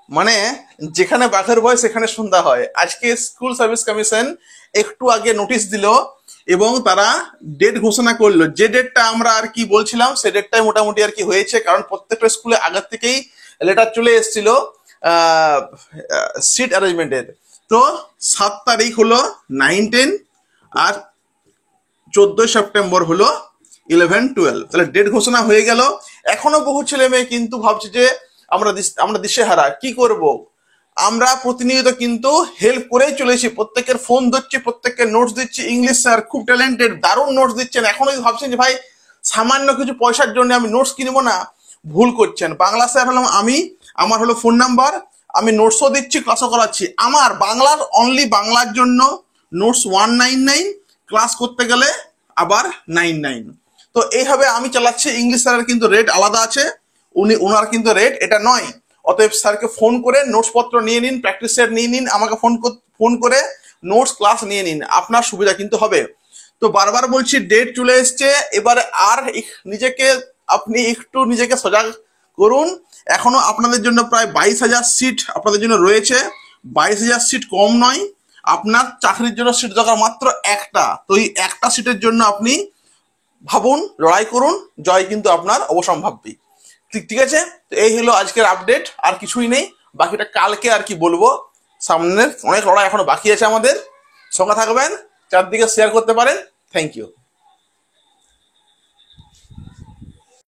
মানে যেখানে বাঘের ভয় সেখানে সন্ধ্যা হয়। আজকে স্কুল সার্ভিস কমিশন একটু আগে নোটিশ দিল এবং তারা ডেট ঘোষণা করলো। যে ডেটটা আমরা আর কি বলছিলাম সে ডেটটাই মোটামুটি আর কি হয়েছে, কারণ প্রত্যেকটা স্কুলে আগের থেকেই লেটার চলে এসেছিল সিট অ্যারেঞ্জমেন্টের। তো 7 তারিখ হলো 9-10, আর 14 সেপ্টেম্বর হলো 11-12। তাহলে ডেট ঘোষণা হয়ে গেল। এখনো বহু ছেলে মেয়ে কিন্তু ভাবছে যে আমরা দিশেহারা, কি করব। আমরা প্রতিনিয়ত কিন্তু হেল্প করেই চলেছি, প্রত্যেকের ফোন ধরছি, প্রত্যেককে নোটস দিচ্ছি। ইংলিশ স্যার খুব ট্যালেন্টেড, দারুণ নোটস দিচ্ছেন। এখনো ভাবছেন যে ভাই সামান্য কিছু পয়সার জন্য আমি নোটস কিনবো না, ভুল করছেন। বাংলা স্যার হলাম আমি, আমার হলো ফোন নাম্বার, আমি নোটসও দিচ্ছি, ক্লাসও করাচ্ছি। আমার বাংলার অনলি বাংলার জন্য নোটস 199, ক্লাস করতে গেলে আবার 99। তো এইভাবে আমি চালাচ্ছি। ইংলিশ স্যারের কিন্তু রেট আলাদা আছে, ওনার কিন্তু রেট এটা নয়। অতএব স্যারকে ফোন করে নোটস পত্র নিয়ে নিন, প্র্যাকটিস সেট নিয়ে নিন, আমাকে ফোন করে নোটস ক্লাস নিয়ে নিন, আপনার সুবিধা কিন্তু হবে। তো বারবার বলছি ডেট চলে এসছে, এবারে আর নিজেকে আপনি একটু নিজেকে সজাগ করুন। এখনো আপনাদের জন্য প্রায় 22,000 সিট আপনাদের জন্য রয়েছে। 22,000 সিট কম নয়। আপনার চাকরির জন্য সিট দরকার মাত্র একটা। তো এই একটা সিটের জন্য আপনি ভাবুন, লড়াই করুন, জয় কিন্তু আপনার অবসম্ভাবী। ঠিক ঠিক আছে। তো এই হলো আজকের আপডেট, আর কিছুই নেই। বাকিটা কালকে আর কি বলবো। সামনের অনেক লড়াই এখনো বাকি আছে আমাদের। সঙ্গে থাকবেন, চারদিকে শেয়ার করতে পারেন। Thank you.